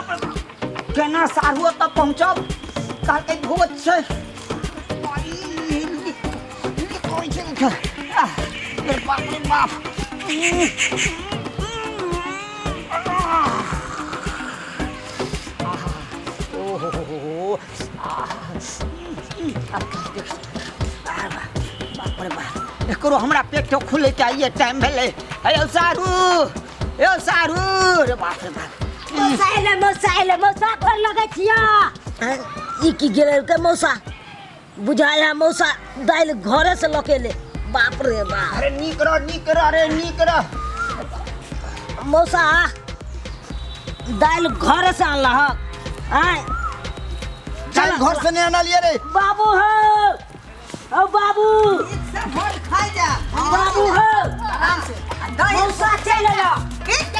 केना सारू तब पहुँचब काल के भोज छै बाप रे बाप एकरो हमरा पेट खुले चाहिए टाइम भेले अयो सारू रे बाप रे बाप मौसा घर लगे छिया ई की गेल के मौसा बुझाया मौसा दाइल घरे से लकेले बाप रे बाप अरे नीक रह मौसा दाइल घरे से आनला आय चल घर से नहीं आना लिए रे बाबू हो ओ बाबू बोल खाई जा बाबू हो आराम से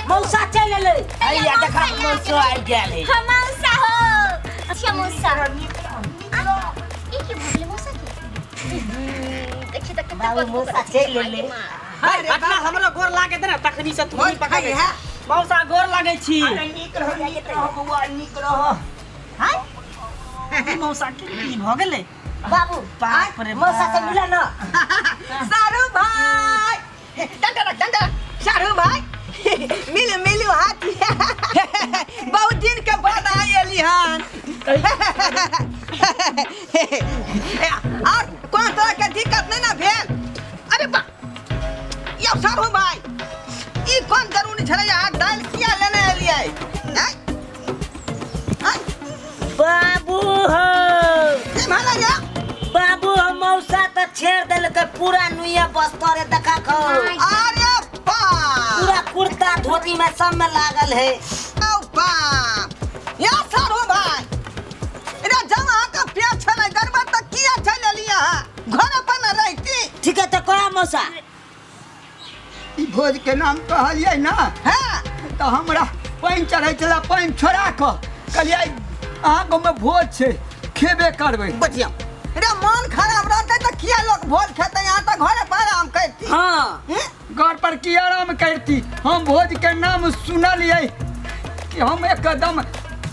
मौसा चले ले आइया देखा मौसा आई गेल है हम मौसा हो अच्छा मौसा ई की भूले मौसा के देखि तक बाबू मौसा चले ले अरे अपना हमरा गोर लागे दे ना तखनी से तू नहीं पकड़े है मौसा गोर लागे छी अरे नीक रह बउआ नीक रह हाय मौसा की भ गेले बाबू बाप रे मौसा से मिला ना सारू भाई डंडा सारू भाई मिलू हाथ बहुत दिन के बाद आई एली हन और कौन तरह के दिक्कत नहीं ना भेल अरे बा यो सारू भाई ई कौन जरूरी छले यार दाल किया लेने एलिए हैं बाबू हो माला जा बाबू हो मौसा तो छेड़ देल के पूरा नुइया बस्तरे देखा खो अरे बा पूरा कुर्ता धोती में सब में लागल है ओ बा या सारू भाई रे जमा का पेट छले गड़बड़ तक किया छले लिया घर पर न रहती ठीक है तो कहा मौसा ई भोज के नाम कहलिए ना हां तो हमरा पानी चढ़ै छला पानी छोड़ा क कहलिए अहाँ गाँव में भोज छै खेबे करबै बचिया रे मन खराब रहते तो किया लोग भोज खेते यहाँ तो घरे पर आराम करती हाँ घर पर की आराम करती हम भोज के नाम सुनलिए कि हम एकदम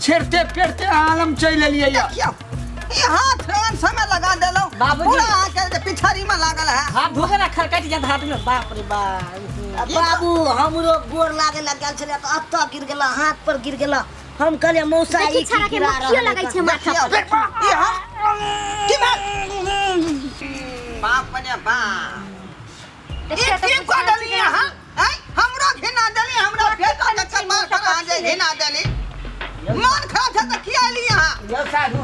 छेड़ते पेड़ते आलम चल एलिए क्या ये हाथ रन समय लगा देलो बाबूजी। पूरा आके के पिछाड़ी में लागल है हाथ धोके ना खरकट जा हाथ में बाप रे बाप बाबू हमरो गोर लागे लगल छले तो अत्ता गिर गेला हाथ पर गिर गेला हम कहले मौसा ई छाड़ा के मक्खियो लगै छै माथा पर ये हाँ की बात बाप ने बाप ये को डली हां हमरा घिना डली हमरा पेट के कपार पर आ जाए घिना डली मन खराब था तो किया ली हां यो साधु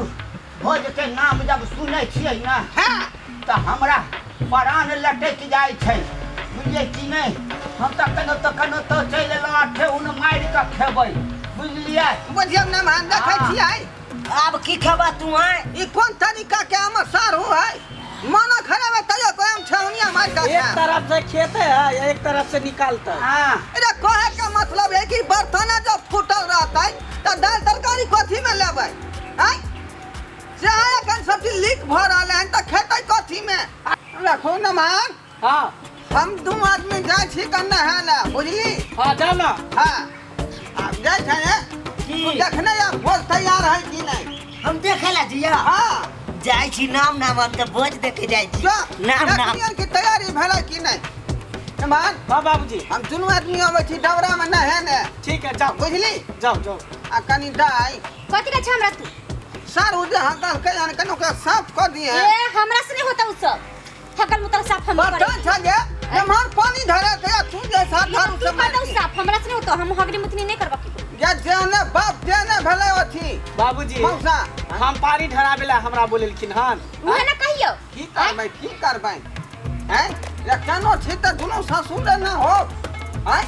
भोज के नाम जब सुनै छियै ना हां तो हमरा प्राण लटक जाय छै बुझलिए कि नहीं हम तो कनो तो चल एलो आठे उन मार के खेबै बुझलिए बुझियो ना मान देखै छियै अब की खबा तू है ई कोन तरीका के हमर सार हो है मन खराब है तयो कोई हम छौनिया मार का एक तरफ से खेते है एक तरफ से निकालता है हां अरे कहे का मतलब है कि बर्तन जब फूटल रहता है तो दाल तरकारी कथी में लेबै हैं चाहे कन सब चीज लीक भ रहले हैं तो खेतै कथी में रखो ना मान हां हम दू आदमी जाय छी कन्ने है ना बुझली हां जा ना हां अब जाय छै की देखने या भोज तैयार है कि नहीं हम देखेला जिया हां जाय छी नाम हम तो भोज देखे जाय छी जो नाम की तैयारी भेलै कि नहीं मान हां बाबूजी हम दुनू आदमी आबै छी डबरा में ना है ने ठीक है जाओ बुझली जाओ आ कनी दाई कथि का छै हमरा तू सर उजे हकल के जाने कनो के साफ कर दिए ए हमरा से नहीं होता उ सब थकल मुतल साफ हम बर्तन करे छजे जमान पानी धरे थे तू जे साफ हम धर की करदा उ साफ हमरा से नहीं होता हम हगरी मुतनी नहीं करबा की जे जेने बाप जेने भेलै अथी बाबूजी मौसा हम पानी ढराबेला हमरा बोलेलखिन हन उहे ना कहियो की करबै हैं या केनो छी त दुनो ससुर ना हो हैं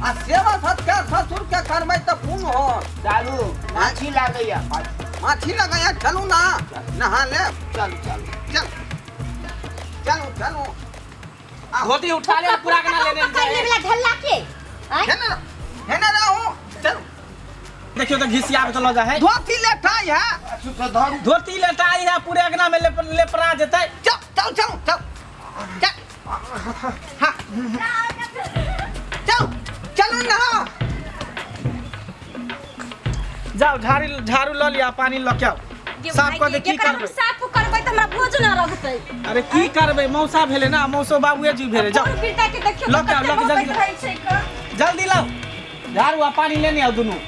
आ सेवा सत्कार ससुर के करबै त पुन हो चालू माछी लागैया माछी लगाया चलू ना नहा ले चल चलू धोती उठा ले पूरा के ना लेने पकड़ जाए लेला ढल्ला के आय हेने रहू चल देखियो तो घिसिया पे चलो जा है धोती लेटाई है धोती लेटाई है पूरे अगना में लेपरा जेतै चल हाँ चलो ना जाओ झाड़ू ल लिया पानी ल के आओ साफ कर दे की करबै साफ करबै त हमरा भोज न रहतै अरे की करबै मौसा भेले ना मौसो बाबूए जी भेले जाओ पिता के देखियो ल के आओ जल्दी लाओ झाड़ू आ पानी लेने आओ दोनों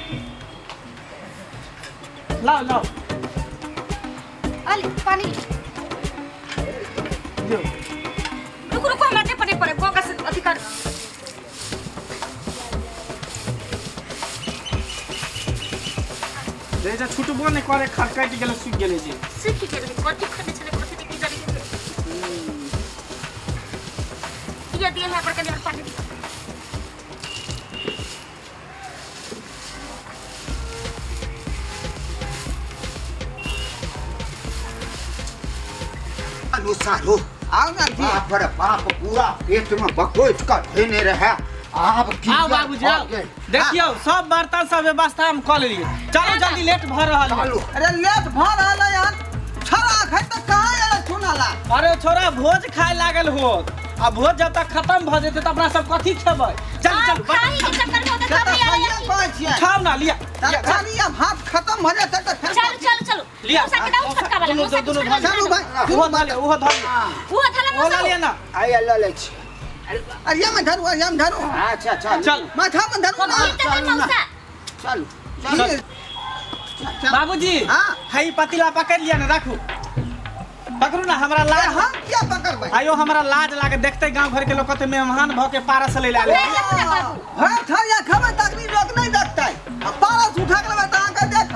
लाओ अली पानी जो रुको हमरा के पड़े गोगा से अधिकार रेजा छुटबो नहीं करे खटकाट गेले सुख गेले जी सुख गेले कथि खने छले कथि की जाने ये दिए है पर के पानी आलू सालू आओ ना जी बाप रे बाप पूरा पेट में बकोच का देने रहे आप की आओ बाबूजी आओ देखियो सब बर्तन सब व्यवस्था हम कर लिए चलो जल्दी लेट भ रहल है अरे लेट भ रहल है यार छोरा खै त कहां आला सुनाला अरे छोरा भोज खाए लागल हो अब भोज जब तक खत्म भ जेते त अपना सब कथि खेबै चल खाई के चक्कर में तो कत खाई कहै छियै खाओ ना लिया तरकारी या भात खत्म भ जेतै त फिर चलो लिया मौसा के दाऊ छटका वाला मौसा दोनों चलू भाई वो धर वो थाला वो मौसा लिया ना आई अल्लाह ले छी अरे ये में धरू अच्छा चल माथा में धरू ना मौसा चल बाबूजी हाँ। हई पतीला पकड़ लिया ना रखो पकड़ू ना हमरा अरे लाज हम क्या पकड़बै आयो हमरा लाज लागे देखते गांव घर के लोग कहते मेहमान भ के पारस ले ले है थरिया खबै तकनी लोग नहीं देखतै आ पारस उठा के लेबै त आके देख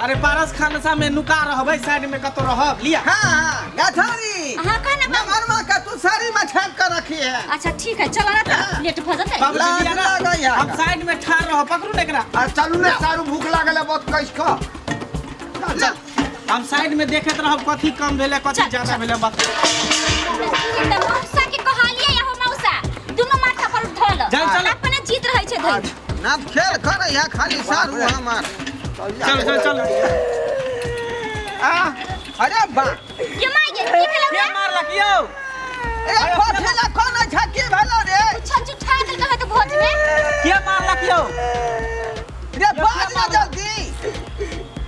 अरे पारस खानसा में नुका रहबै साइड में कतो रहब लिया हां गाथारी हां कहना नमर मां का तू साड़ी में छाप कर रखी है अच्छा ठीक है चलो ना लेट भ जाते बाबूजी लिया ना लाज लागै है। हम साइड में ठाड़ रहो पकड़ू ना एकरा चलू ना सारू भूख लागल है बहुत कैस खा चल हम साइड में देखत रहब कथि कम भेले कथि ज्यादा भेले बात मौसा के कहलिए या हो मौसा दोनों माथा पर उठल चल अपने जीत रहै छै धै ना खेल कर या खाली सारू हमार चल अरे बा ये माय ये की भेलौ के मारलक यौ ए कोठेला कोन झटकी भेलो रे छछ उठा देल कहै त भोज में के मारलक यौ रे बाज ना जल्दी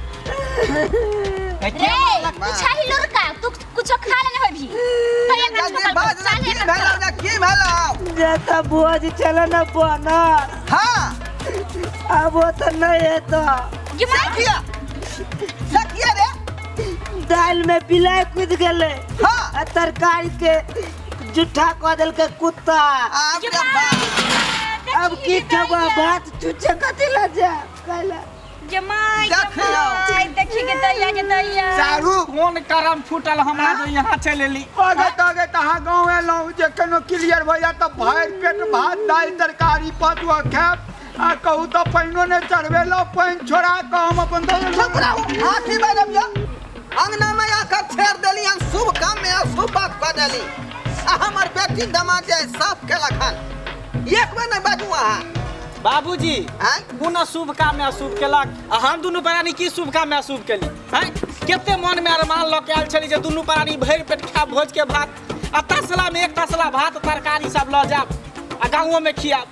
रे पूछा ही लड़का तू कुछ खा लेने होय भी तो एक जल्दी बाज ना की भेलो रे की भेलो जे त भोज चले न बना हां अब वो तो नहीं है तो ये माय सकिया रे दाल में बिलाई कूद गले हां आ तरकारी के जुठा कह दिल के कुत्ता आप रे बा अब की खबा भात चुचे कथी ला जा कहला जमाई देखियो। देखी के दैया सारू कौन करम फूटल हमरा जो यहाँ चल एली आगे तहाँ गाँव एलहुँ जे केनो क्लियर भऽ जाए तऽ भरि पेट भात दालि तरकारी पतुआ खायब आ कहू तऽ पानिओ नहि चढ़बेलहुँ पानि छोड़ा कऽ हम अपन चुप रहो आखी मैडम जो अंगना में आकर छेड़ देली हम शुभ काम में अशुभ बात कर देली आ हमर बेटी दमाद जे साफ केला खान एक बार नहीं बाजू अहाँ बाबूजी हैं कोन शुभ काम में अशुभ केलक आ हम दुनू प्राणी की शुभ काम में अशुभ केली हैं केते मन में अरमान लऽ के आयल छली जे दुनू प्राणी भरि पेट खायब भोज के भात आ तसला में एक तसला भात तरकारी सब लऽ जाब आ गाँवो में खियाब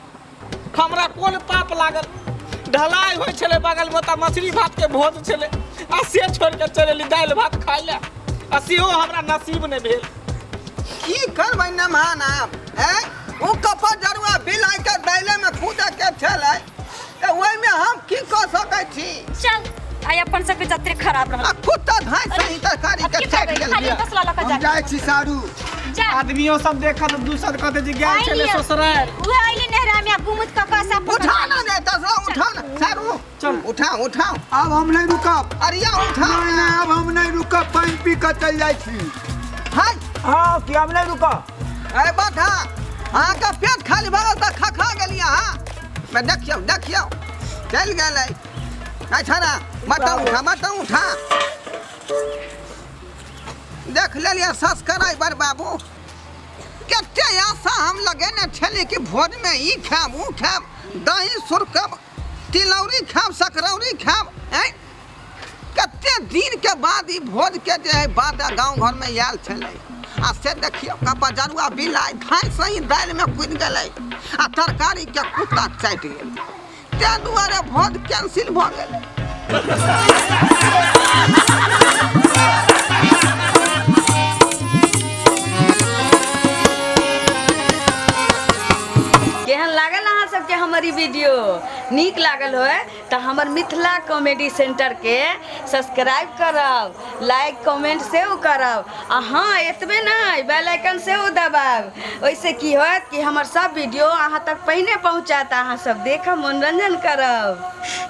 हमरा कोन पाप लागल ढलाई होइ छले बगल में त मछली भात के भोज छले आ से छोड़ के चलेली दालि भात खाय ले आ सेहो हमरा नसीब नहीं भेल की करबै न मान आप हैं वो कपा जरुआ बिलाई के दैले में कूद के चले तो ओइ में हम की कर सकै छी चल आय अपन सब के जत्रे खराब रहल आ कुत्ता धाय सही तरकारी के छेड़ गेल खाली तसला लक हम जा जाइ छी सारू जा आदमियों सब देखत दूसर कहते जे गेल छले ससुराल वो आइले नहरा में घुमत का सब उठा ना दे तसला उठा ना सारू चल उठाओ अब हम नहीं रुकब अरे या उठा नहीं अब हम नहीं रुकब पानि पी कऽ चलि जाइ छी हाय हाँ कि हम नहीं रुकब अरे बात हाँ अहाँ का पेट खाली भरल त खा गेली अहाँ मैं देखियो चल गेलै अच्छा ना मत उठा देख लेलिए सब्सक्राइबर बाबू कते आशा हम लगेने छली कि भोज में ई खाब ऊ खाब दही सुरकब तिलौरी खाब सकरौरी खाब हैं कते दिन के बाद ई भोज के जे है बाद गांव घर में आयल छलै आ से देखियो कपा जरुआ बिलाई धाय सही दालि में कूद गेलै आ तरकारी के कुत्ता चाटि गेल ते दुआरे भोज कैंसिल भ गेलै केहन लागल अहाँ सबके हमारी वीडियो नीक लागल हो तो हमर मिथिला कॉमेडी सेंटर के सब्सक्राइब करब, लाइक कमेंट सेहो करब आ हाँ एतबे नहीं बेल आइकन सेहो दबाब। ओइसे की होत कि हमर सब वीडियो अहाँ तक पहिने पहुँचात, अहाँ सब देखब मनोरंजन करब।